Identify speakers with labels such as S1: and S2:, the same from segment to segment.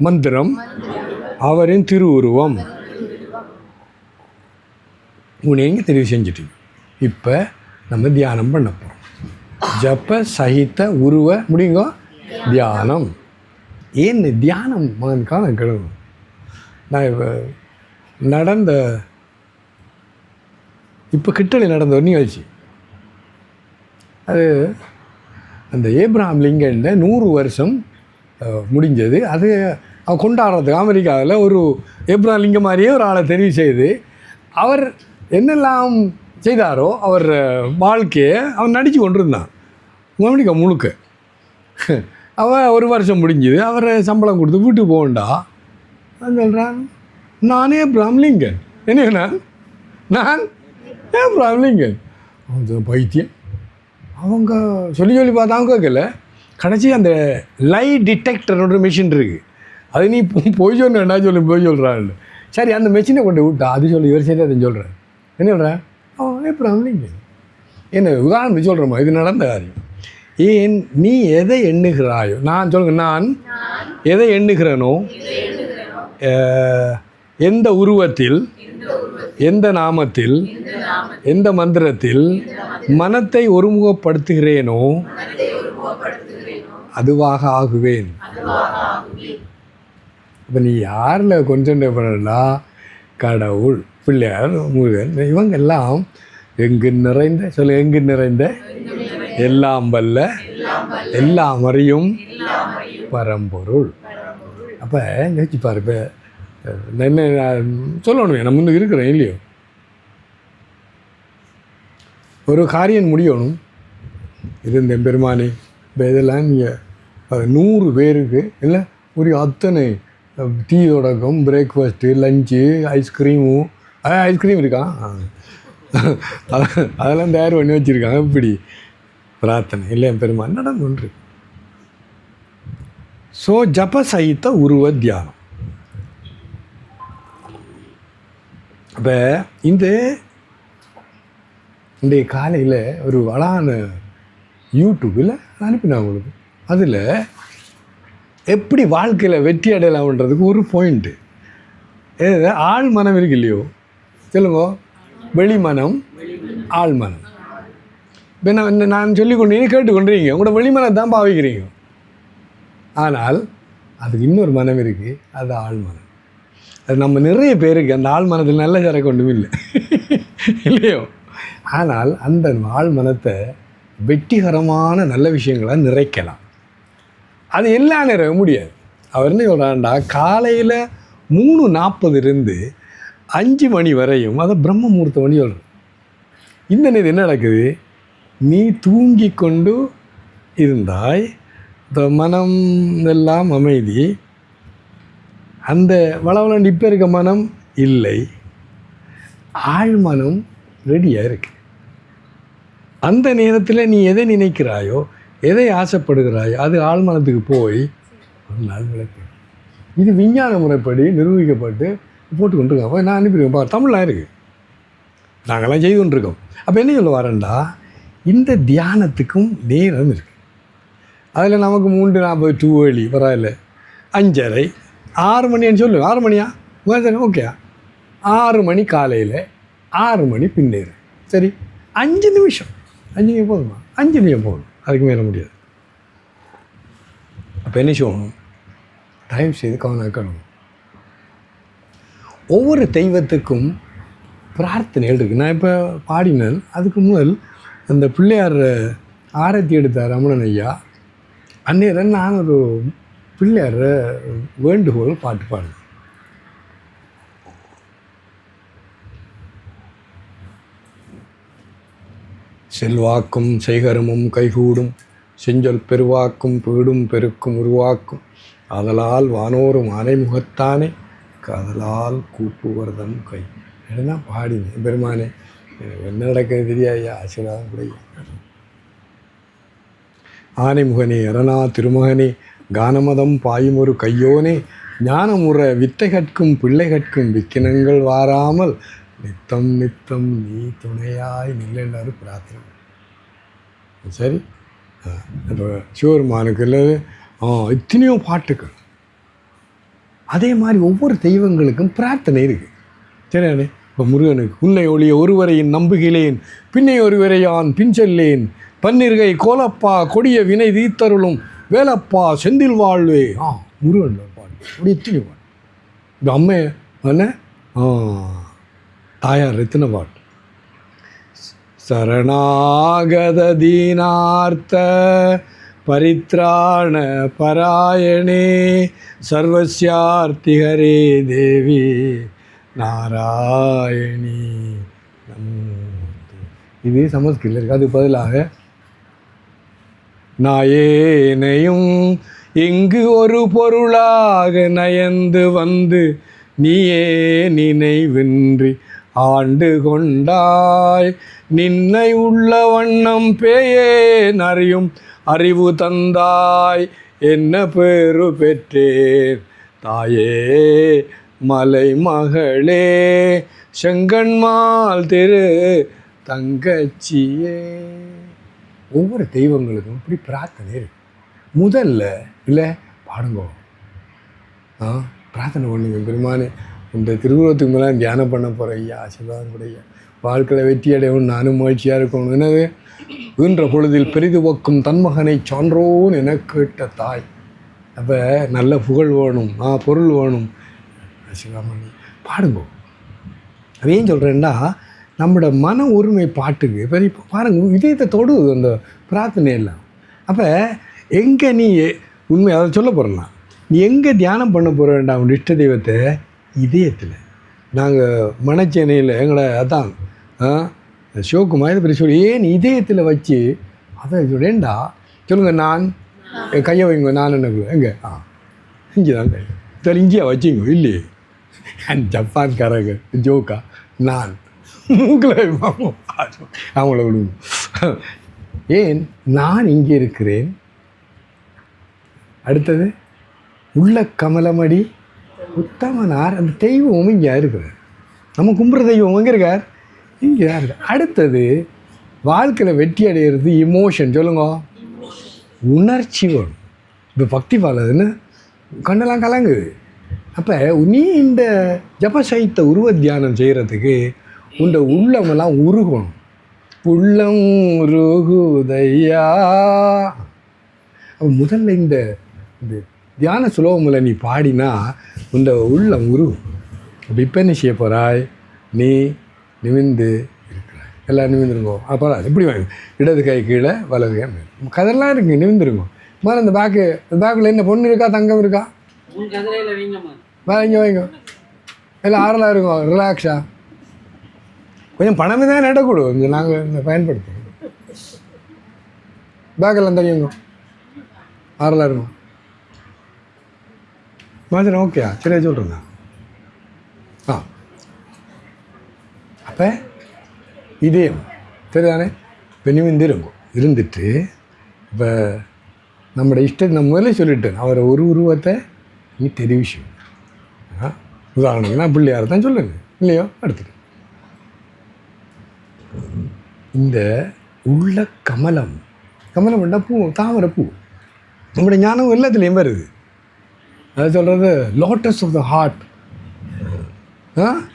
S1: மந்திரம், அவரின் திருவுருவம். நீங்கள் தெரிவு செஞ்சுட்டீங்க. இப்போ நம்ம தியானம் பண்ண போகிறோம். ஜப சகித உருவ முடியுங்க தியானம். ஏன் தியானம் மகனுக்கான கிழமை நான் நடந்த இப்போ கிட்டலி நடந்த ஒரு நிகழ்ச்சி. அது அந்த ஏப்ரஹாம் லிங்கன் 100 வருஷம் முடிஞ்சது. அது அவன் கொண்டாடுறதுக்கு அமெரிக்காவில் ஒரு ஏப்ரஹாம் லிங்கம் மாதிரியே ஒரு ஆளை தெரிவு செய்து அவர் என்னெல்லாம் செய்தாரோ அவர் வாழ்க்கையை அவன் நடித்து கொண்டிருந்தான் அமெரிக்கா முழுக்க. அவன் 1 வருஷம் முடிஞ்சுது. அவரை சம்பளம் கொடுத்து வீட்டுக்கு போகண்டா. நான் சொல்கிறான், நானே ஏப்ரஹாம் லிங்கன். என்ன நான் ஏப்ரஹாம் லிங்கன். அவன் பைத்தியம். அவங்க சொல்லி பார்த்தாங்க கேட்கல. கடைசி அந்த லை டிடெக்டர்னு மிஷின் இருக்குது. அது நீ போய் சொன்னா போய் சொல்கிறான். சரி, அந்த மெஷினை கொண்டு விட்டா அது சொல்லி இவர் சரி அதை சொல்கிறேன். என்ன சொல்கிறேன்? அவன் ஏப்ரஹாம் லிங்கன். என்ன உதாரணம் சொல்கிறோமா? இது நடந்த காரியம். ஏன் நீ எதை எண்ணுகிறாயோ, நான் சொல்லுங்க, நான் எதை எண்ணுகிறேனோ, எந்த உருவத்தில், எந்த நாமத்தில், எந்த மந்திரத்தில் மனத்தை ஒருமுகப்படுத்துகிறேனோ அதுவாக ஆகுவேன். இப்போ நீ யாரில் கான்சென்ட்ரேட் பண்ணா, கடவுள், பிள்ளையார், முருகன், இவங்கெல்லாம் எங்கு நிறைந்த சொல்ல, எங்கு நிறைந்த எல்லாம் வல்ல எல்லாம் அறியும் பரம்பொருள். அப்போ யோசிச்சு பாரு. இப்போ என்ன சொல்லணுமே, நம்ம முன்னுக்கு இருக்கிறேன் இல்லையோ, ஒரு காரியம் முடியணும் இருந்த பெருமானே. இப்போ இதெல்லாம் நீங்கள் 100 பேருக்கு இல்லை ஒரு அத்தனை டீ தொடக்கம், பிரேக்ஃபாஸ்ட்டு, லஞ்சு, ஐஸ்கிரீம் இருக்கான், அதெல்லாம் தயார் பண்ணி வச்சுருக்காங்க. இப்படி பிரார்த்தனை இல்லை பெருமான் நடந்து ஒன்று. ஸோ ஜப சகித உருவ தியானம். இப்போ இந்த காலையில் ஒரு அழகான யூடியூப்பில் அனுப்பினா உங்களுக்கு. அதில் எப்படி வாழ்க்கையில் வெற்றி அடையலாம்ன்றதுக்கு ஒரு பாயிண்ட்டு. ஆள் மனம் இருக்கு இல்லையோ, சொல்லுங்க, வெளிமனம், ஆள் மனம். இப்போ நான் சொல்லிக்கொண்டு கேட்டுக்கொண்டிருக்கீங்க, உங்களோட வெளிமனம் தான் பாவிக்கிறீங்க. ஆனால் அதுக்கு இன்னொரு மனம் இருக்குது, அது ஆள் மனம். அது நம்ம நிறைய பேருக்கு அந்த ஆள் மனத்தில் நல்ல சரக்கு ஒன்றும் இல்லை இல்லையோ. ஆனால் அந்த ஆள் மனத்தை வெற்றிகரமான நல்ல விஷயங்களை நிறைக்கலாம். அது எல்லாம் நிறைய முடியாது. அவர் என்ன சொல்கிறாண்டா, காலையில் 3:40 5 மணி வரையும், அதை பிரம்ம முகூர்த்த மணி சொல்கிறேன். இந்த நேரம் என்ன நடக்குது? நீ தூங்கி கொண்டு இருந்தாய், இந்த மனம் எல்லாம் அமைதி, அந்த வளவளண்டு இப்போ இருக்க மனம் இல்லை, ஆழ் மனம் ரெடியாக இருக்கு. அந்த நேரத்தில் நீ எதை நினைக்கிறாயோ, எதை ஆசைப்படுகிறாயோ, அது ஆழ்மனத்துக்கு போய் ஒரு நாள் விளக்கு. இது விஞ்ஞான முறைப்படி நிரூபிக்கப்பட்டு போட்டுக்கொண்டிருக்கோம். நான் அனுப்பிடுவேன், தமிழ்லாம் இருக்குது, நாங்கள்லாம் செய்து கொண்டிருக்கோம். அப்போ என்ன சொல்ல வரேன்டா, இந்த தியானத்துக்கும் நேரம் இருக்குது. அதில் நமக்கு 3:40 டூ ஏர்லி பரவாயில்ல, 5:30 6 மணின்னு சொல்லுவேன். 6 மணியா ஓகே, 6 மணி காலையில், 6 மணி பின்னேறு, சரி, 5 நிமிஷம் போதுமா? 5 நிமிஷம் போதும், அதுக்கு மேலே முடியாது. அப்போ என்ன செய்யணும்? தயவு செய்து கவனிக்கணும். ஒவ்வொரு தெய்வத்துக்கும் பிரார்த்தனைகள் இருக்குது. நான் இப்போ பாடினேன். அதுக்கு முதல் அந்த பிள்ளையார் ஆரத்தி எடுத்தார் ரமணன் ஐயா. அந்நேரம் நான் ஒரு பிள்ளையார் வேண்டுகோள் பாட்டு பாடினேன். செல்வாக்கும் செய்கரமும் கைகூடும், செஞ்சொல் பெருவாக்கும் பீடும் பெருக்கும் உருவாக்கும், அதலால் வானோரும் ஆனைமுகத்தானே காதலால் கூப்புவர்தம் கை. என்ன பாடினேன். பெருமானே, என்ன நடக்கிறது தெரியாயா, ஆசீர்வாதம் கூட. ஆனைமுகனே, அரணா திருமகனே, கானமதம் பாயும் ஒரு கையோனே, ஞானமுற வித்தை கற்கும் பிள்ளை கற்கும் விக்கினங்கள் வாராமல் நித்தம் நித்தம் நீ துணையாய் நில்லு பிரார்த்தனை. சரி, இப்போ சிவருமானுக்கு இல்லை இத்தனையோ பாட்டுக்கள். அதே மாதிரி ஒவ்வொரு தெய்வங்களுக்கும் பிரார்த்தனை இருக்குது. சரியானே? இப்போ முருகனுக்கு உன்னை ஒளிய ஒருவரையின் நம்புகிலேன், பின்னை ஒருவரையான் பிஞ்சல்லேன், பன்னிருகை கோலப்பா கொடிய வினை தீத்தருளும் வேலப்பா செந்தில் வாழ்வே. முருகன் பாடு அப்படி எத்தனை பாடு. இந்த அம்மை என்ன தாயார் எத்தனை பாட்டு. சரணாகத தீனார்த்த பரித்ராண பராயணே சர்வஸ்யார்த்தி ஹரே தேவி நாராயணி. இது சமஸ்கிருதம் இருக்குது. அது பதிலாக நாயேனையும் இங்கு ஒரு பொருளாக நயந்து வந்து நீயே நினைவின்றி ஆண்டு கொண்டாய், நின்னை உள்ள வண்ணம் பேயேன் அறியும் அறிவு தந்தாய், என்ன பேரு பெற்றேன் தாயே மலை மகளே செங்கண்மால் திரு தங்கச்சியே. ஒவ்வொரு தெய்வங்களுக்கும் இப்படி பிரார்த்தனை இருக்கு. முதல்ல இல்லை பாடுங்கோ, பிரார்த்தனை பண்ணுங்க. பெருமானே இந்த திருவுருவத்துக்கு மேலே தியானம் பண்ண போகிற ஐயா ஆசீர்வாதம் கூட ஐயா, வாழ்க்கையில் வெற்றி அடையவும் நானும் மகிழ்ச்சியாக இருக்கணும். எனவே ஈன்ற பொழுதில் பெரிது வைக்கும் தன்மகனை சான்றோன்னு என கேட்ட தாய். அப்போ நல்ல புகழ் வேணும், பொருள் வேணும். சிவாமணி பாடுங்கோ. அதையும் சொல்கிறேன்னா நம்மளோட மன உரிமை பாட்டுக்கு இப்போ இப்போ பாருங்கள் இதயத்தை தொடுது அந்த பிரார்த்தனை எல்லாம். அப்போ எங்கே நீ உண்மை அதை சொல்ல போகிறேன்னா, நீ எங்கே தியானம் பண்ண போகிற வேண்டாம் உன் இஷ்ட தெய்வத்தை? இதயத்தில். நாங்கள் மனச்சேனையில் எங்களை அதான் சிவகுமார் இதை பற்றி சொல்லி ஏன் இதயத்தில் வச்சு அதை சொல்லேண்டா சொல்லுங்கள். நான் என் கையை வைங்க, நான் என்ன எங்கே இங்கே தான் கை சரி இங்கேயா வச்சிங்க இல்லையே ஜப்பான்காரங்க ஜோக்கா நான் அவங்கள விடுவோம். ஏன் நான் இங்கே இருக்கிறேன். அடுத்தது உள்ள கமலமடி உத்தமனார். அந்த தெய்வம் இங்கே இருக்கிறார். நம்ம கும்பிட்ற தெய்வம் எங்கே இருக்கார்? இங்கே தான் இருக்கார். அடுத்தது வாழ்க்கையில் வெற்றி அடைகிறது இமோஷன். சொல்லுங்க, உணர்ச்சி வரும். இப்போ பக்தி பாலதுன்னு கண்ணெல்லாம் கலங்குது. அப்போ நீ இந்த ஜபசைத்த உருவ தியானம் செய்கிறதுக்கு உண்ட உள்ளமெல்லாம் உருகணும். உள்ளம் உருகுதையா. அப்போ முதல்ல இந்த தியான சுலோகமில் நீ பாடினா உண்ட உள்ளம் உருகும். அப்போ இப்போ என்ன செய்ய போகிறாய்? நீ நிமிந்து இருக்கிறாய். எல்லாம் நிமிந்துருங்கோ. அப்போ எப்படி வாங்க, இடது கை கீழே வலது கை மேலே. கதெல்லாம் இருக்குது, நிமிந்துருங்கோ. மேலே இந்த பேக்கில் என்ன பொண்ணு இருக்கா தங்கம் இருக்கா? வேறு இங்கே வைங்க. எல்லாம் ஆறலாக இருக்கும், ரிலாக்ஸாக. கொஞ்சம் பணமே தான் நடக்கூடும், கொஞ்சம் நாங்கள் இந்த பயன்படுத்துவோம். பேக்கெல்லாம் தெரியுங்க, ஆறலாக இருக்கும். மாதிரி ஓகேயா? சரியா சொல்கிறேங்க. அப்போ இதயம் சரிதானே? இப்போ நிமிந்திருக்கும். இருந்துட்டு இப்போ நம்மளோட இஷ்டத்தை நம்ம முதலே சொல்லிட்டேன். அவரை ஒரு உருவத்தை நீ தெரிவிச்சு. உதாரணத்துக்கு நான் பிள்ளையார் தான் சொல்லுங்க இல்லையோ? அடுத்துட்டு இந்த உள்ள கமலம். கமலம் என்ன பூ? தாமரை பூ. நம்முடைய ஞானம் எல்லாத்துலேயும் வருது. அது சொல்கிறது லோட்டஸ் ஆஃப் த ஹார்ட்.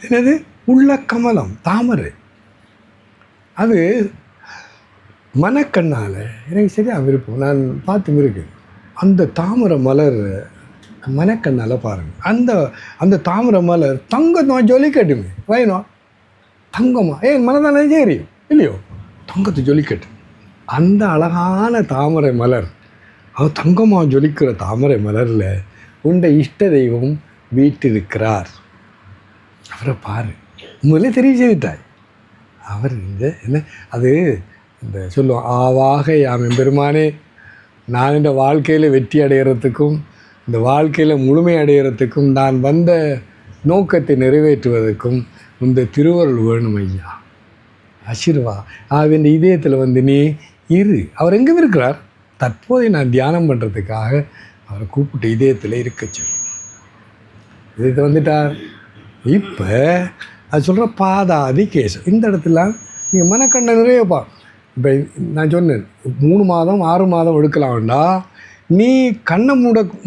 S1: என்னது? உள்ள கமலம், தாமரை. அது மனக்கண்ணால் எனக்கு சரியாக விருப்பம். நான் பார்த்து இருக்கு அந்த தாமரை மலர் மனக்கண்ணால் பாருங்கள். அந்த தாமரை மலர் தங்கத்தை ஜொலிக்கட்டுமே. வேணும் தங்கமா? மனதானே தெரியும் இல்லையோ? தங்கத்தை ஜொலிக்கட்டு. அந்த அழகான தாமரை மலர், அது தங்கமாக ஜொலிக்கிற தாமரை மலரில் உண்ட இஷ்ட தெய்வம் வீட்டிருக்கிறார். அவரை பாரு. முதல்ல தெரிய செய்துட்டாய். அவர் இந்த என்ன அது இந்த சொல்லுவோம், ஆவாக யாம் பெருமானே, நான் இந்த வாழ்க்கையில் வெற்றி அடைகிறதுக்கும் இந்த வாழ்க்கையில் முழுமை அடைகிறதுக்கும் நான் வந்த நோக்கத்தை நிறைவேற்றுவதற்கும் இந்த திருவருள் வேணும் ஐயா, ஆசீர்வா. இந்த இதயத்தில் வந்து நீ இரு. அவர் எங்கே இருக்கிறார்? தற்போதை நான் தியானம் பண்ணுறதுக்காக அவரை கூப்பிட்டு இதயத்தில் இருக்க சொல்லு. இதயத்தை வந்துட்டார். இப்போ அது சொல்கிற பாதாதி கேசம். இந்த இடத்துல நீங்கள் மனக்கண்ண நிறையப்பா. இப்போ நான் சொன்னேன் 3 மாதம் 6 மாதம் எடுக்கலாம் வேண்டாம். நீ கண்ணை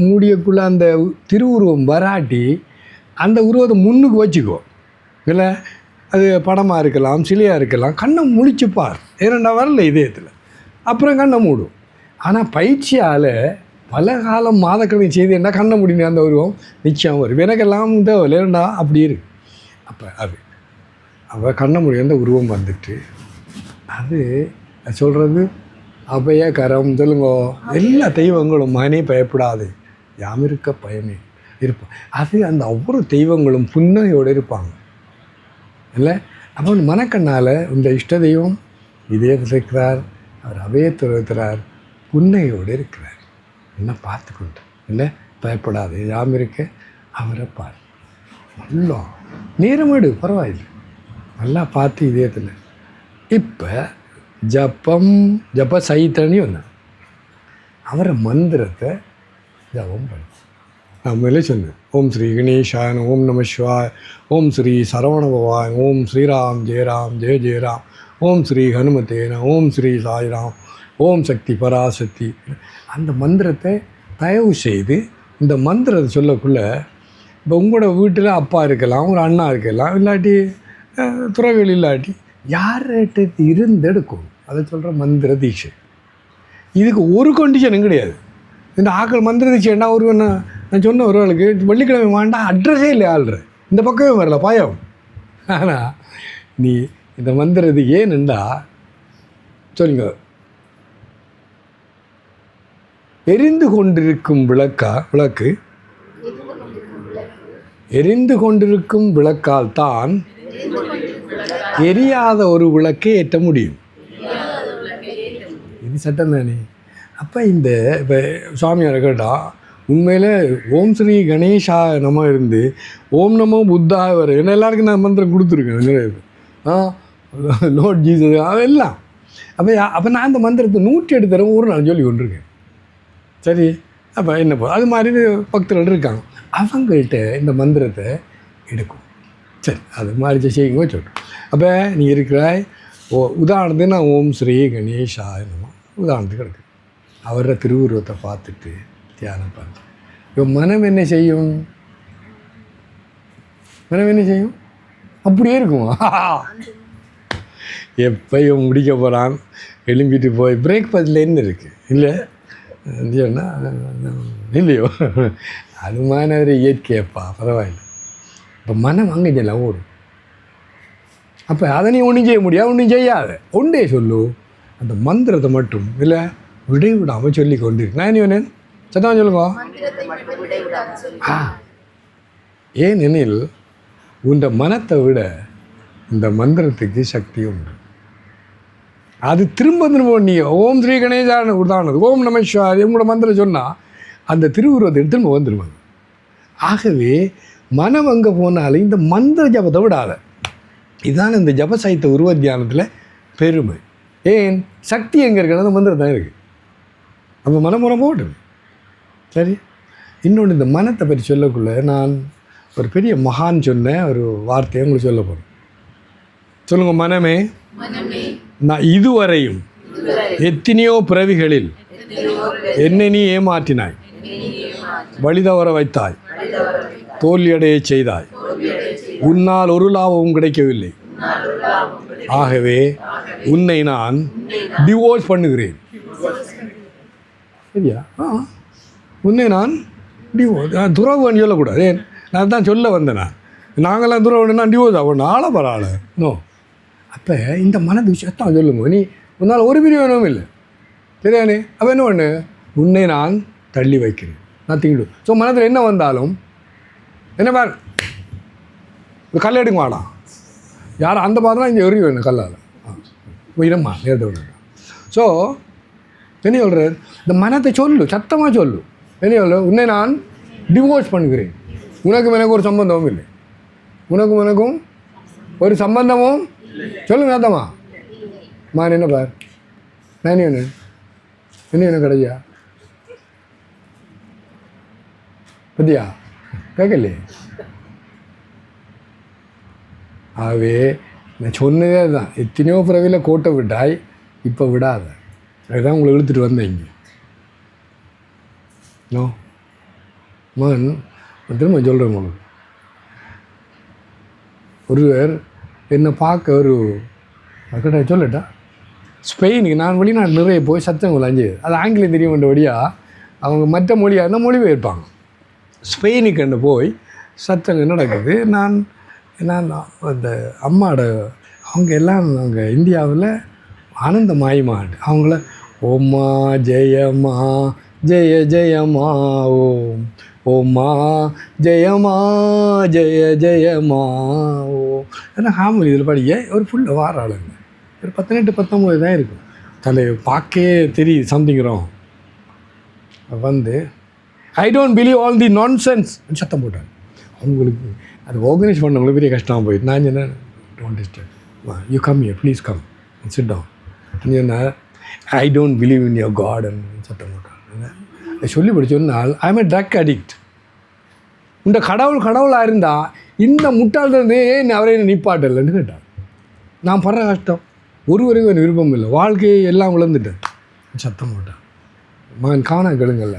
S1: மூடியக்குள்ளே அந்த திருவுருவம் வராட்டி அந்த உருவத்தை முன்னுக்கு வச்சுக்கோ. இல்லை அது படமாக இருக்கலாம், சிலையாக இருக்கலாம், கண்ணை முழிச்சுப்பார். ஏன்னா வரல இதயத்தில், அப்புறம் கண்ணை மூடும். ஆனால் பயிற்சியால் பல காலம் மாதக்கணக்கு செய்து என்ன கண்ணை முடியும் அந்த உருவம் நிச்சயம் வரும். எனக்கெல்லாம் இல்லைண்டா அப்படி இருக்கு. அப்போ அது அவள் கண்ணை முடியும் அந்த உருவம் வந்துட்டு அது சொல்கிறது அபய கரம் சொல்லுங்கோ. எல்லா தெய்வங்களும் மகனே பயப்படாது, யாம் இருக்க பயமே இருப்போம். அது அந்த ஒவ்வொரு தெய்வங்களும் புன்னகையோடு இருப்பாங்க இல்லை. அப்போ மனக்கண்ணால் இந்த இஷ்ட தெய்வம் இதயத்தில் இருக்கிறார், அவர் அபயத்தில் இருக்கிறார், புன்னையோடு இருக்கிறார். என்ன பார்த்துக்கொண்டு இல்லை பயப்படாது, யாம் இருக்க அவரை பார். நல்லா நேரமாடு பரவாயில்லை, நல்லா பார்த்து இதயத்தில். இப்போ ஜப சைத்தனி வந்தேன், அவரை மந்திரத்தை ஜபம் பண்ண. நான் மேலே சொன்னேன், ஓம் ஸ்ரீ கணேஷாயன், ஓம் நம சிவாய், ஓம் ஸ்ரீ சரவண பவாய், ஓம் ஸ்ரீராம் ஜெயராம் ஜெய ஜெயராம், ஓம் ஸ்ரீ ஹனுமதேன, ஓம் ஸ்ரீ சாய்ராம், ஓம் சக்தி பராசக்தி. அந்த மந்திரத்தை தயவு செய்து இந்த மந்திரத்தை சொல்லக்குள்ள இப்போ உங்களோட வீட்டில் அப்பா இருக்கலாம், ஒரு அண்ணா இருக்கலாம், இல்லாட்டி துறவிகள் இல்லாட்டி யார்கிட்ட இருந்தெடுக்கும். அதை சொல்கிற மந்திர தீட்சை. இதுக்கு ஒரு கண்டிஷனும் கிடையாது. இந்த ஆக்கள் மந்திர தீட்சை என்ன ஒரு நான் சொன்ன ஒருவளுக்கு வெள்ளிக்கிழமை வேண்டாம், அட்ரஸே இல்லை ஆள்ற, இந்த பக்கமே வரல பயம். ஆனால் நீ இந்த மந்திரது ஏன்னுண்டா சொல்லுங்க, எரிந்து கொண்டிருக்கும் விளக்கு எரிந்து கொண்டிருக்கும் விளக்கால் தான் எரியாத ஒரு விளக்கை ஏற்ற முடியும். இது சட்டம் தானே. அப்போ இந்த இப்போ சுவாமியாரை கேட்டால் உண்மையில் ஓம் ஸ்ரீ கணேஷா நம்ம இருந்து ஓம் நமோ புத்தா வர என்ன எல்லாருக்கும் நான் மந்திரம் கொடுத்துருக்கேன். லோட் ஜீசஸ் அதெல்லாம். அப்போ நான் அந்த மந்திரத்தை 108 தடவை ஒரு நாள் சொல்லி கொண்டிருக்கேன். சரி, அப்போ என்ன போ அது மாதிரி பக்தர்கள் இருக்காங்க, அவங்கள்ட்ட இந்த மந்திரத்தை எடுக்கும். சரி, அது மாதிரி செய்யுங்க சொல்கிறோம். அப்போ நீ இருக்கிறாய், உதாரணத்துக்கு நான் ஓம் ஸ்ரீ கணேஷா என்னமோ உதாரணத்துக்கு எடுக்கு, அவரோட திருவுருவத்தை பார்த்துட்டு தியானம் பார்த்து இப்போ மனம் என்ன செய்யும்? மனம் என்ன செய்யும்? அப்படியே இருக்குமா? எப்பயும் முடிக்க போகிறான், எழும்பிட்டு போய் பிரேக்ஃபாஸ்ட்டில் என்ன இருக்குது இல்லை இல்லையோன்னா இல்லையோ அது மாதிரி இயற்கையப்பா பரவாயில்லை. இப்போ மனம் அங்கே எல்லாம் ஓடும். அப்போ அதை நீ ஒன்றும் செய்ய முடியாது, ஒன்றும் செய்யாத, ஒன்றே சொல்லு, அந்த மந்திரத்தை மட்டும் இல்லை விடைவிடாமல் சொல்லி கொண்டு. நான் என்ன வேணேன் சத்தமாக சொல்லுங்க. ஏன் எனில் உண்ட மனத்தை விட இந்த மந்திரத்துக்கு சக்தி உண்டு. அது திரும்ப நீ ஓம் ஸ்ரீ கணேசான உதாரணது ஓம் நம சிவாய உங்களோட மந்திரம் சொன்னால் அந்த திருவுருவத்தை திரும்ப வந்துடுவாங்க. ஆகவே மனம் அங்கே போனாலும் இந்த மந்திர ஜபத்தை விடாத. இதுதான் இந்த ஜபசாய்த்த உருவ தியானத்தில் பெருமை. ஏன் சக்தி எங்கே இருக்கிறது? அந்த மந்திரம் தான் இருக்குது. அப்போ மனமுறை போட்டுது. சரி, இன்னொன்று இந்த மனத்தை பற்றி சொல்லக்குள்ள நான் ஒரு பெரிய மகான் சொன்ன ஒரு வார்த்தையை உங்களுக்கு சொல்ல போகிறேன். சொல்லுங்கள். மனமே, நான் இதுவரையும் எத்தனையோ பிறவிகளில் என்னை நீ ஏமாற்றினாய், வழிதவற வைத்தாய், தோல்வியடைய செய்தாய், உன்னால் ஒரு லாபமும் கிடைக்கவில்லை. ஆகவே உன்னை நான் டிவோர்ஸ் பண்ணுகிறேன். சரியா? உன்னை நான் டிவோர்ஸ் துறவுன்னு சொல்லக்கூடாது. ஏன் நான் தான் சொல்ல வந்தேனா, நாங்களாம் துறவுன்னா டிவோர்ஸ் ஆகணும், ஆள பரவாயில்ல நோ. அப்போ இந்த மனது விஷயத்தான் சொல்லுங்க. நீ உன்னால் ஒரு பிரிவினவும் இல்லை, சரியானே? அப்போ என்ன பண்ணு, உன்னை நான் தள்ளி வைக்கிறேன், நான் திங்கிடும். ஸோ மனதில் என்ன வந்தாலும் என்ன பார், கல் எடுக்க மாட்டான் யாரும் அந்த மாதிரி இங்கே எறி வேணும் கல்லால் உயிரம்மா நேரத்தை விட. ஸோ என்ன சொல்கிறார், இந்த மனத்தை சொல்லு, சத்தமாக சொல்லு. என்ன சொல்லு, உன்னை நான் டிவோர்ஸ் பண்ணுகிறேன், உனக்கும் எனக்கு ஒரு சம்பந்தமும் இல்லை, உனக்கும் எனக்கும் ஒரு சம்பந்தமும் சொல்லுங்க அத்தம்மா. நான் என்ன பார், நான் என்ன கிடையா பத்தியா கேட்கலையே. ஆகவே நான் சொன்னதே தான், எத்தனையோ பிறவியில் கோட்டை விட்டாய், இப்போ விடாத. அதுதான் உங்களை இழுத்துட்டு வந்தேன் இங்கே. நோ மகன் திரும்ப சொல்கிறேன் உங்களுக்கு. ஒருவர் என்னை பார்க்க ஒரு கிட்ட சொல்லட்டா, ஸ்பெயினுக்கு நான் வெளிநாடு நிறைய போய் சத்தங்கள் அஞ்சு அது ஆங்கிலம் தெரிய வேண்டியபடியாக அவங்க மற்ற மொழியாக இருந்தால் மொழிபெயர்ப்பாங்க. ஸ்பெயினுக்கு போய் சத்தங்கள் நடக்குது. நான் அந்த அம்மாவோட அவங்க எல்லாம் அங்கே இந்தியாவில் ஆனந்த மாயமாடு அவங்கள ஓம்மா ஜெயமா ஜெய ஜெயமா ஓம் ஓம்மா ஜெயமா ஜெய ஜெயமா ஓம் ஏன்னா ஹாமொழி இதில் படிக்க ஒரு ஃபுல்லாக வார ஆளுங்க ஒரு 18-19 தான் இருக்கும். தலை பார்க்கே தெரியுது சம்திங்கிறோம் வந்து ஐ don't believe all the nonsense சத்தம் போட்டாங்க. அவங்களுக்கு அது ஆர்கனைஸ் பண்ணவங்களுக்கு பெரிய கஷ்டமாக போயிட்டு நான் என்ன don't disturb you come here please come sit down என்ன I don't believe in your god சத்தம் போட்டாங்க. சொல்லி படிச்சோன்னால் I am a drug addict. இந்த கடவுளாக இருந்தால் இந்த முட்டாள்றது ஏன் அவரை நிப்பாட்டலைன்னு கேட்டான். நான் படுற கஷ்டம் ஒருவரைக்கும் எனக்கு விருப்பம் இல்லை, வாழ்க்கையை எல்லாம் விழுந்துட்டேன் சத்தம் போட்டேன். மகன் காண கெடுங்கல்ல.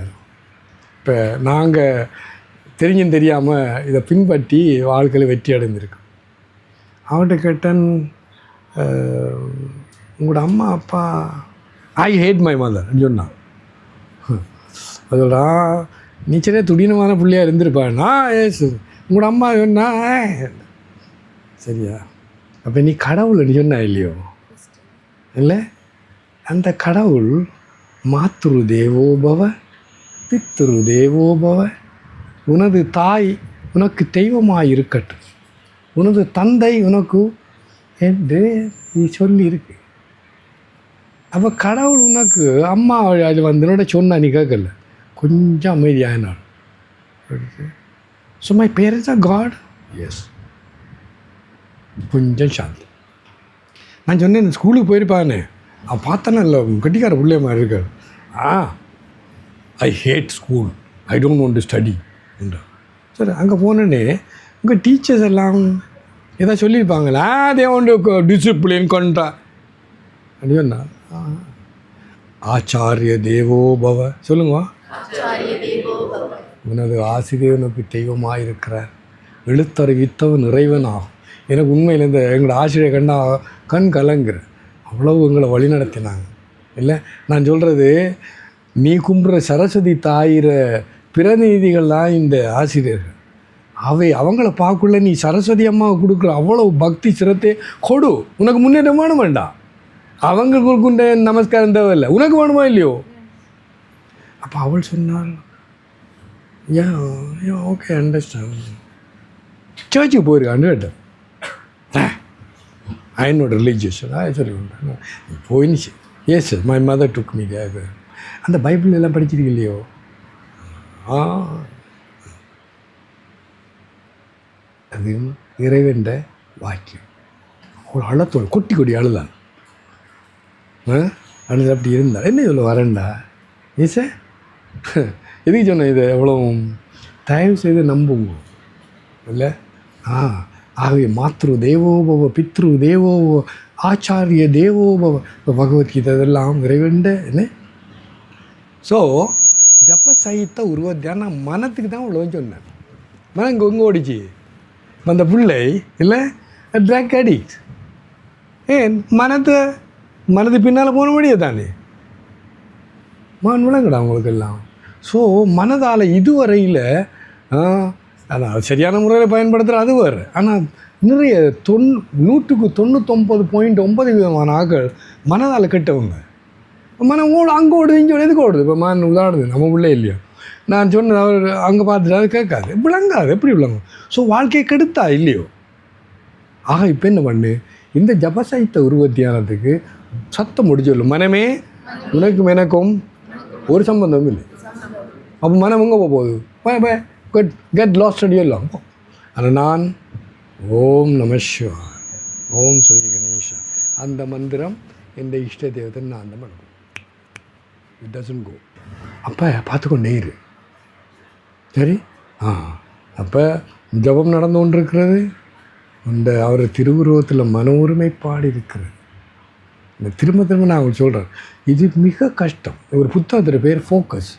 S1: இப்போ நாங்கள் தெரிஞ்சும் தெரியாமல் இதை பின்பற்றி வாழ்க்கையில் வெற்றி அடைந்திருக்கோம். அவன்கிட்ட கேட்டேன், உங்களோட அம்மா அப்பா ஐ ஹேட் மை மதர்ன்னு சொன்னான். அதோட நீச்சலே துடினமான பிள்ளையாக இருந்திருப்பான்னா ஏசு உங்களோட அம்மா சொன்னா சரியா. அப்போ நீ கடவுள்னு சொன்னா இல்லையோ இல்லை, அந்த கடவுள் மாத்ரு தேவோபவ பித்ரு தேவோபவ, உனது தாய் உனக்கு தெய்வமாக இருக்கட்டும், உனது தந்தை உனக்கு என்று நீ சொல்லியிருக்கு. அப்போ கடவுள் உனக்கு அம்மா அது வந்து சொன்னா நீ கேட்கல, கொஞ்சம் அமைதியானாள். So my parents are god. Yes, கொஞ்சம் சாந்தி. நான் சொன்னேன் ஸ்கூலுக்கு போயிருப்பானே, அவன் பார்த்தானே இல்லை கட்டிக்கார பிள்ளைய மாதிரி இருக்கார். I hate school, I don't want to study என்றா. சரி, அங்கே போனோடனே உங்கள் டீச்சர்ஸ் எல்லாம் ஏதாவது சொல்லியிருப்பாங்களா, அதே ஒன்று டிசிப்ளின் கொண்டா அப்படின்னா ஆச்சாரிய தேவோ பவ சொல்லுங்க. உனது ஆசிரியர் உனக்கு தெய்வமாக இருக்கிறார், எழுத்தறிவித்தவன் இறைவன் ஆகும். எனக்கு உண்மையில் இந்த எங்களோட ஆசிரியர் கண்டா கண் கலங்குற அவ்வளவு எங்களை வழி நடத்தினாங்க. இல்லை நான் சொல்கிறது, நீ கும்புற சரஸ்வதி தாயிற பிரதிநிதிகள் தான் இந்த ஆசிரியர்கள். அவங்கள பார்க்குள்ள நீ சரஸ்வதி அம்மாவை கொடுக்குற அவ்வளவு பக்தி சிரத்தை கொடு, உனக்கு முன்னேற்றமான வேண்டாம். அவங்களுக்கு நமஸ்காரம் தேவையில்லை, உனக்கு வேணுமா இல்லையோ. அப்போ அவள் சொன்னாள், ஏன் ஓகே அண்டர்ஸ்டாண்ட். சர்ச்சுக்கு போயிருக்கான்னு கேட்டேன். என்னோட ரிலீஜியஸ் சொல்லி கொண்டேன் போயிடுச்சு. Yes my mother took me there. அந்த பைபிள் எல்லாம் படிச்சிருக்க இல்லையோ. அது இறைவன்ற வாக்கியம். ஒரு அழத்தோடு கொட்டி அழுதான். அழுது அப்படி இருந்தால் என்ன சொல்ல வரேன்டா ஏச எதுக்கு சொன்னேன் இதை எவ்வளோ தயவு செய்து நம்புங்க இல்லை. ஆகவே மாத்ரு தேவோபவ பித்ரு தேவோபவ ஆச்சாரிய தேவோபவ பகவத்கீதை இதெல்லாம் இறைவண்ட என்ன. ஸோ ஜப்ப சகித்த உருவத்தியான மனத்துக்கு தான் உள்ள சொன்னேன். மனம் இங்கே ஓடிச்சு. அந்த பிள்ளை இல்லை ட்ரக் அடிக்ட். ஏன் மனது பின்னால் போன முடியாது தானே மகன் விளங்கடா அவங்களுக்கெல்லாம். ஸோ மனதால் இதுவரையில் ஆனால் சரியான முறையில் பயன்படுத்துகிற அது வேறு. ஆனால் நிறைய 199.9% ஆக்கள் மனதால் கெட்டவங்க. மனம் அங்கே ஓடுது இங்கே ஓடுது எதுக்கு ஓடுது. இப்போ மன உதாடுது நம்ம உள்ளே இல்லையோ. நான் சொன்னது அவர் அங்கே பார்த்துட்டு அது கேட்காது, விளங்காது, எப்படி விளங்கும். ஸோ வாழ்க்கையை கெடுத்தா இல்லையோ. ஆக இப்போ என்ன பண்ணு, இந்த ஜபசைத்த உருவத்தியானதுக்கு சத்தம் முடிச்சு மனமே உனக்கும் எனக்கும் ஒரு சம்பந்தமும் இல்லை. அப்போ மனம் எங்கே போகுது, கெட் லாஸ்ட் எல்லாம். ஆனால் நான் ஓம் நம சிவாய ஓம் ஸ்ரீ கணேஷா அந்த மந்திரம் எந்த இஷ்ட தேவத்தை நான் அந்த மனம் இட் டசன்ட் கோ. அப்போ பார்த்துக்கொண்டே இரு. சரி. அப்போ ஜபம் நடந்து கொண்டு இருக்கிறது. அந்த அவர் திருவுருவத்தில் மன ஒருமைப்பாடு இருக்கிறது. இந்த திரும்ப நான் அவங்க சொல்கிறேன், இது மிக கஷ்டம். ஒரு புத்தகத்தில் பேர் ஃபோக்கஸ்.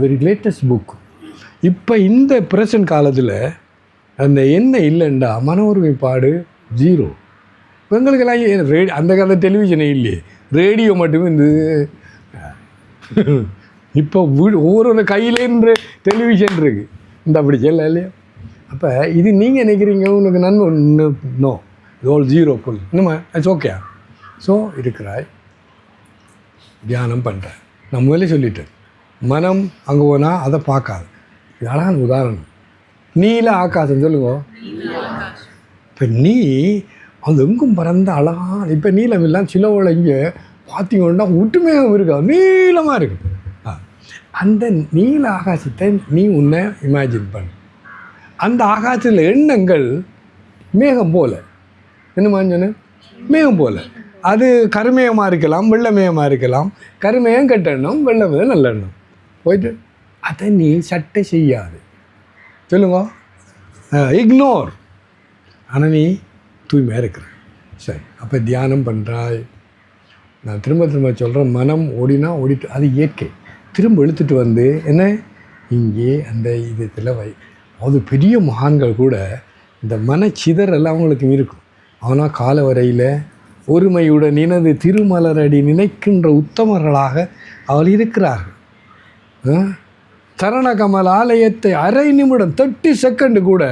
S1: Very latest book. இப்போ இந்த ப்ரெசன்ட் காலத்தில் அந்த என்ன இல்லைண்டா மன ஒருமைப்பாடு 0. இப்போ எங்களுக்கெல்லாம் அந்த காலத்தில் டெலிவிஷனே இல்லையே, ரேடியோ மட்டுமே இருந்தது. இப்போ ஒவ்வொரு கையிலேருந்து டெலிவிஷன் இருக்குது, இந்த அப்படி சொல்ல இல்லையா? அப்போ இது நீங்கள் நினைக்கிறீங்க உனக்கு நன்மை நோ, இது ஆல் 0 புல் இன்னும் இட்ஸ் ஓகே. ஸோ இருக்கிறாய், தியானம் பண்ணுறேன். நான் முதலே சொல்லிட்டேன், மனம் அங்கே போனால் அதை பார்க்காது. இது அழகான உதாரணம். நீல ஆகாசம் சொல்லுங்க. இப்போ நீ அது எங்கும் பறந்த அழகான, இப்போ நீளம் எல்லாம் சிலவோட இங்கே பார்த்தீங்கன்னா ஒட்டுமையாக இருக்கா, நீளமாக இருக்குது. அந்த நீல ஆகாசத்தை நீ உன்னை இமேஜின் பண்ணு. அந்த ஆகாசத்தில் எண்ணங்கள் மேகம் போல், என்னமா சொன்னேன், மேகம் போல். அது கருமேகமாக இருக்கலாம், வெள்ளமேகமாக இருக்கலாம். கருமேகம் கெட்ட எண்ணம், வெள்ளமேகம் நல்ல எண்ணம் போயிட்டு அதை நீ சட்டை செய்யாது சொல்லுங்க, இக்னோர். ஆனால் நீ தூய்மையாக இருக்கிற. சரி, அப்போ தியானம் பண்ணுறாய். நான் திரும்ப திரும்ப சொல்கிறேன், மனம் ஓடினா ஓடிட்டு அது இயற்கை. திரும்ப இழுத்துட்டு வந்து என்ன இங்கே அந்த இதத்தில் அது பெரிய மகான்கள் கூட இந்த மனச்சிதறல் அவங்களுக்கு இருக்கும். ஆனால் கால வரையில் ஒருமையுடன் நினது திருமலரடி நினைக்கின்ற உத்தமர்களாக அவள் இருக்கிறார்கள். சரணகமல் ஆலயத்தை அரை நிமிடம் 30 செகண்டு கூட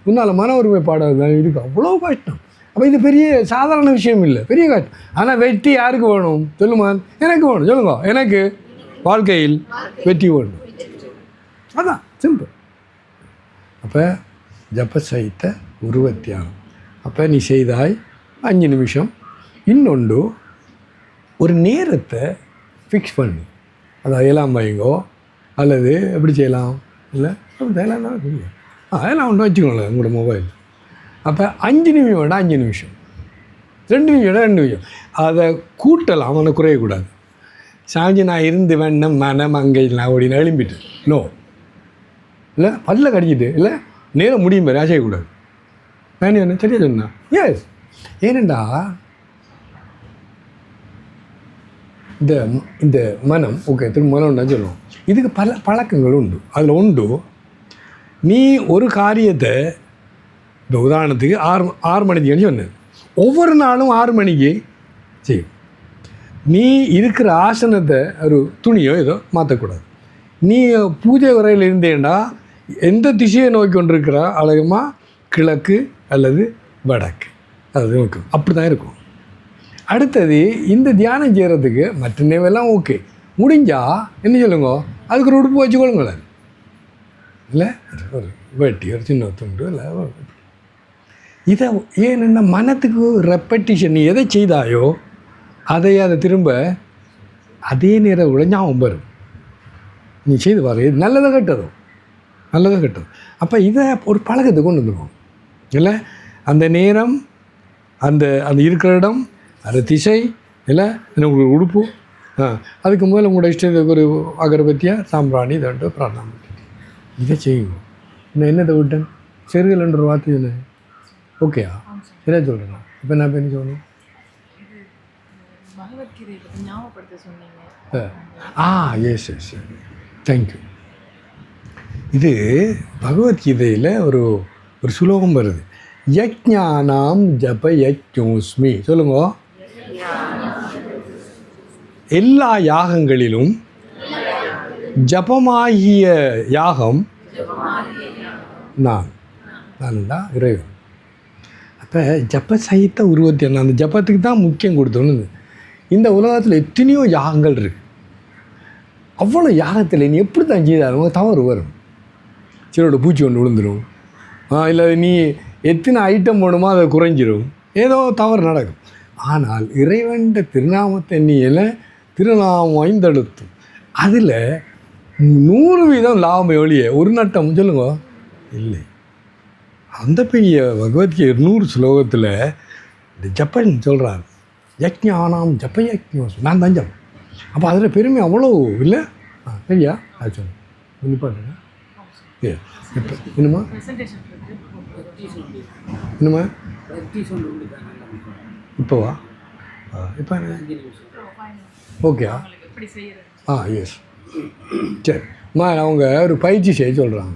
S1: முன்னால் மன ஒருமைப்பாடு இருக்கு. அவ்வளோ கஷ்டம். அப்போ இது பெரிய சாதாரண விஷயம் இல்லை, பெரிய கஷ்டம். ஆனால் வெற்றி யாருக்கு வேணும் சொல்லுமான்? எனக்கு வேணும். சொல்லுங்க, எனக்கு வாழ்க்கையில் வெற்றி வேணும். அதான் சிம்பிள். அப்போ ஜபசைத்த உருவத்தியானம். அப்போ நீ செய்தாய் 5 நிமிஷம். இன்னொன்று, ஒரு நேரத்தை ஃபிக்ஸ் பண்ணு. அதை எல்லாம் வைங்கோ, அல்லது எப்படி செய்யலாம் இல்லை அப்படி செய்யலாம் தான் புரியும். அதெல்லாம் ஒன்று வச்சுக்கோங்களேன் உங்களோட மொபைல். அப்போ 5 நிமிஷம் வேண்டாம், 5 நிமிஷம், 2 நிமிஷம் வேண்டாம், 2 நிமிஷம். அதை கூட்டலாம், அவனை குறையக்கூடாது. சாஞ்சி நான் இருந்து வேணும் மனம் அங்கே நான் ஓடினா எழும்பிட்டு நோ இல்லை, பல்ல கடிச்சிட்டு இல்லை, நேரம் முடியும் பேர் செய்யக்கூடாது. நான் என்ன சரியா சொன்னா? எஸ். ஏனெண்டா இந்த மனம் ஓகே, திரும்ப மனம் தான் சொல்லுவோம். இதுக்கு பல பழக்கங்கள் உண்டு. அதில் உண்டு, நீ ஒரு காரியத்தை இப்போ உதாரணத்துக்கு 6 மணிக்குன்னு சொன்னேன், ஒவ்வொரு நாளும் 6 மணிக்கு செய்யும். நீ இருக்கிற ஆசனத்தை ஒரு துணியோ ஏதோ மாற்றக்கூடாது. நீ பூஜை வரையில் இருந்தேண்டா எந்த திசையை நோக்கி கொண்டிருக்கிற அழகமாக கிழக்கு அல்லது வடக்கு அது இருக்கும், அப்படி தான் இருக்கும். அடுத்தது இந்த தியானம் செய்கிறதுக்கு மற்ற நேவெல்லாம் ஓகே, முடிஞ்சால் என்ன சொல்லுங்க, அதுக்கு ஒரு உடுப்பு வச்சுக்கொள்ளுங்களேன். இல்லை ஒரு வேட்டி, ஒரு சின்ன துண்டு இல்லை. இதை ஏன்னா மனத்துக்கு ரெப்படிஷன், நீ எதை செய்தாயோ அதை திரும்ப அதே நேரம் விட ஞாபகம் வரும். நீ செய்து பாரு, இது நல்லதாக கெட்டதும் நல்லதாக கெட்டதும். அப்போ இதை ஒரு பழக்கத்தை கொண்டு வந்துடுவோம் இல்லை. அந்த நேரம், அந்த அந்த இருக்கிற இடம், அந்த திசை இல்லை, உங்களுக்கு உடுப்பு, அதுக்கு முதல்ல உங்களோட இஷ்டத்துக்கு ஒரு அகரபத்தியாக சாம்பிராணி தண்டு பிரார்த்தனை இதை செய்யுங்க. நான் என்னத்தை விட்டேன், செருகல்ன்ற ஒரு வார்த்தை இல்லை. ஓகேயா? சரியா சொல்கிறேன். இப்போ நான் என்ன சொல்லணும்? Yes yes, thank you. இது பகவத்கீதையில் ஒரு சுலோகம் வருது, யஜ்ஞானாம் ஜப யஜ்ஞோஸ்மி. சொல்லுங்க, எல்லா யாகங்களிலும் ஜபமாகிய யாகம் நான் தான் இறைவன். அப்போ ஜப சகித்த உருவத்தை அந்த ஜபத்துக்கு தான் முக்கியம் கொடுத்தோன்னு. இந்த உலகத்தில் எத்தனையோ யாகங்கள் இருக்குது. அவ்வளோ யாகத்தில் நீ எப்படி தான் செய்தாலும் தவறு வரும். சிலோட பூச்சி ஒன்று விழுந்துடும், இல்லை நீ எத்தனை ஐட்டம் போடுமோ அதை குறைஞ்சிடும், ஏதோ தவறு நடக்கும். ஆனால் இறைவன் திருநாமத்தை நீ எல்லாம் திருநாமம் ஐந்தெழுத்தும் அதில் 100% லாபம் ஒழிய ஒரு நட்டம் சொல்லுங்க இல்லை. அந்த பெரிய பகவத்கீதை 200 ஸ்லோகத்தில் இந்த ஜப்பன் சொல்கிறார், யஜ்ஞானாம் ஜப்ப யஜ்ஞோஸ், நான் தான் ஜப்பம். அப்போ அதில் பெருமை அவ்வளோ இல்லை. சரியா? அது சொல்லுங்க, நிப்பாட்டுங்க. இப்போ என்னம்மா என்னம்மா இப்போவா? இப்போ ஓகேயா? எஸ். சரி, அவங்க ஒரு பயிற்சி செய்ய சொல்கிறாங்க.